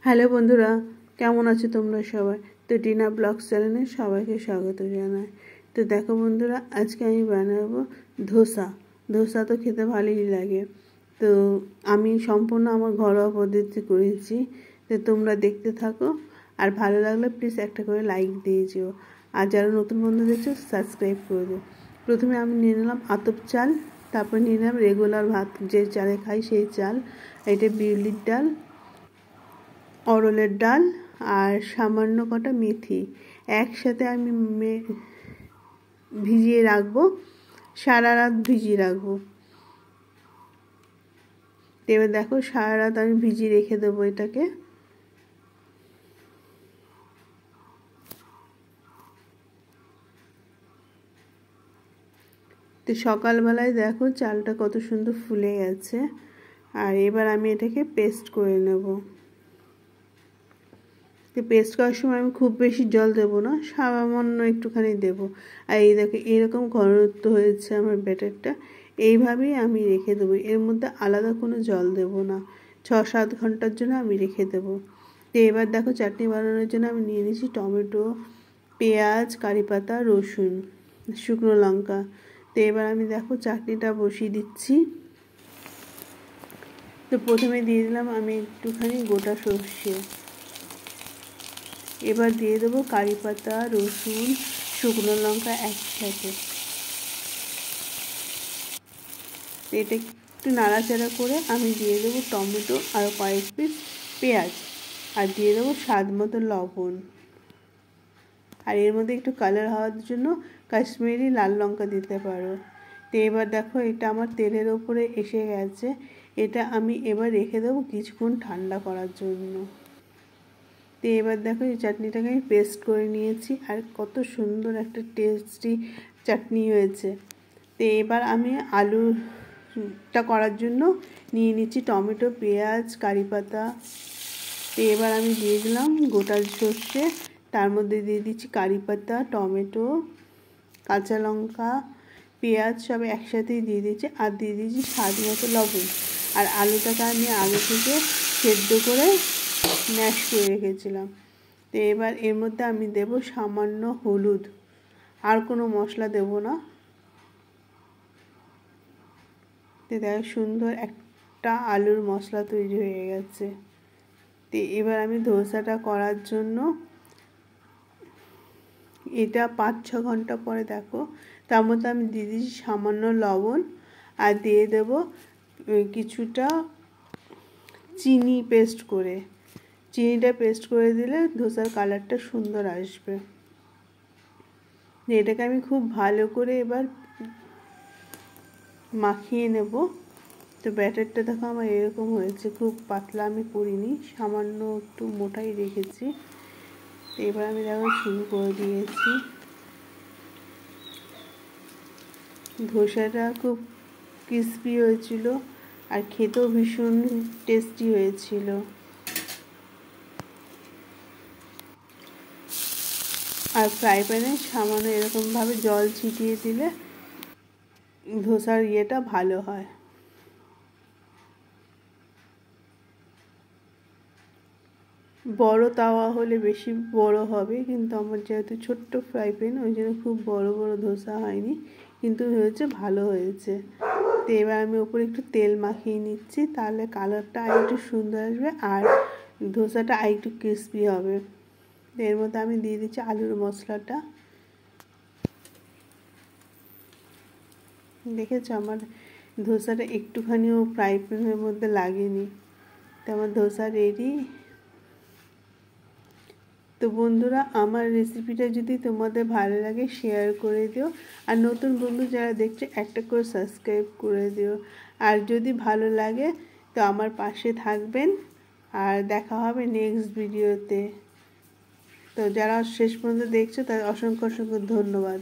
Hello বন্ধুরা, কেমন আছো তোমরা সবাই? তো টিনা ব্লগ চ্যানেলে সবাইকে স্বাগত জানাই। তো দেখো বন্ধুরা, আজকে আমি বানাবো ধোসা। ধোসা তো খেতে ভালোই লাগে। তো আমি সম্পূর্ণ আমার ঘরোয়া পদ্ধতি করেছি। তো তোমরা দেখতে থাকো, আর ভালো লাগলে প্লিজ একটা করে লাইক দিয়ে যেও। আর যারা নতুন বন্ধু দেখছো সাবস্ক্রাইব করে দিও। প্রথমে আমি নিয়ে নিলাম আতপ চাল, তারপর নিয়ে নিলাম রেগুলার ভাত যে চালে খাই সেই চাল, এটা বিউলির ডাল, অরলের ডাল আর সামান্য কটা মেথি একসাথে আমি ভিজিয়ে রাখবো, সারা রাত ভিজিয়ে রাখবো। এবার দেখো সারা রাত আমি ভিজিয়ে রেখে দেবো এটাকে। তো সকালবেলায় দেখো চালটা কত সুন্দর ফুলে গেছে। আর এবার আমি এটাকে পেস্ট করে নেব। তো পেস্ট করার সময় আমি খুব বেশি জল দেবো না, সামান্য একটুখানি দেবো। আর এই দেখো এরকম ঘনত্ব হয়েছে আমার ব্যাটারটা। এইভাবেই আমি রেখে দেবো, এর মধ্যে আলাদা কোনো জল দেবো না। 6-7 ঘন্টার জন্য আমি রেখে দেবো। তো এবার দেখো চাটনি বানানোর জন্য আমি নিয়ে নিয়েছি টমেটো, পেঁয়াজ, কারি পাতা, রসুন, শুকনো লঙ্কা। তো এবার আমি দেখো চাটনিটা বসিয়ে দিচ্ছি। তো প্রথমে দিয়ে দিলাম আমি একটুখানি গোটা সর্ষে, এবার দিয়ে দেবো কারি পাতা, রসুন, শুকনো লঙ্কা একসাথে। এটা একটু নাড়াচাড়া করে আমি দিয়ে দেবো টমেটো আর কয়েক পিস পেঁয়াজ, আর দিয়ে দেবো স্বাদ মতো লবণ। আর এর মধ্যে একটু কালার হওয়ার জন্য কাশ্মীরি লাল লঙ্কা দিতে পারো। তো এবার দেখো এটা আমার তেলের ওপরে এসে গেছে। এটা আমি এবার রেখে দেবো কিছুক্ষণ ঠান্ডা করার জন্য। তো এবার দেখো এই চাটনিটাকে আমি পেস্ট করে নিয়েছি, আর কত সুন্দর একটা টেস্টি চাটনি হয়েছে। তো এবার আমি আলুটা করার জন্য নিয়ে নিচ্ছি টমেটো, পেঁয়াজ, কারি পাতা। তো এবার আমি দিয়ে দিলাম গোটা সর্ষে, তার মধ্যে দিয়ে দিচ্ছি কারি পাতা, টমেটো, কাঁচা লঙ্কা, পেঁয়াজ সব একসাথেই দিয়ে দিচ্ছি, আর দিয়ে দিচ্ছি স্বাদ মতো লবণ। আর আলুটাকে আমি আগে থেকে সেদ্ধ করে ম্যাশ করে রেখেছিলাম। তো এবার এর মধ্যে আমি দেব সামান্য হলুদ, আর কোনো মশলা দেব না। তো দেখো সুন্দর একটা আলুর মশলা তৈরি হয়ে গেছে। তো এবার আমি ধোসাটা করার জন্য এটা 5-6 ঘন্টা পরে দেখো তার মধ্যে আমি দিয়ে দিচ্ছি সামান্য লবণ, আর দিয়ে দেব কিছুটা চিনি পেস্ট করে। চিনিটা পেস্ট করে দিলে ধোসার কালারটা সুন্দর আসবে। এটাকে আমি খুব ভালো করে এবার মাখিয়ে নেব। তো ব্যাটারটা দেখো আমার এরকম হয়েছে, খুব পাতলা আমি করিনি, সামান্য একটু মোটাই রেখেছি। তো এবার আমি দেখো শুরু করে দিয়েছি। ধোসাটা খুব ক্রিস্পি হয়েছিল, আর খেতেও ভীষণ টেস্টি হয়েছিল। আর ফ্রাই প্যানে সামান্য এরকমভাবে জল ছিটিয়ে দিলে ধোসার ইয়েটা ভালো হয়। বড় তাওয়া হলে বেশি বড় হবে, কিন্তু আমার যেহেতু ছোট্ট ফ্রাই প্যান ওই জন্য খুব বড় বড় ধোসা হয়নি, কিন্তু হয়েছে ভালো হয়েছে। তো এবার আমি ওপরে একটু তেল মাখিয়ে নিচ্ছি, তাহলে কালারটা আর একটু সুন্দর আসবে, আর ধোসাটা আর একটু ক্রিস্পি হবে। এর মধ্যে আমি দিয়ে দিচ্ছি আলুর মশলাটা। দেখেছো আমার ধোসাটা একটুখানিও ফ্রাই প্যানের মধ্যে লাগেনি। তো আমার ধোসা রেডি। তো বন্ধুরা, আমার রেসিপিটা যদি তোমাদের ভালো লাগে শেয়ার করে দিও, আর নতুন বন্ধু যারা দেখছে একটা করে সাবস্ক্রাইব করে দিও। আর যদি ভালো লাগে তো আমার পাশে থাকবেন, আর দেখা হবে নেক্সট ভিডিওতে। তো যারা শেষ পর্যন্ত দেখছো তাদের অসংখ্য অসংখ্য ধন্যবাদ।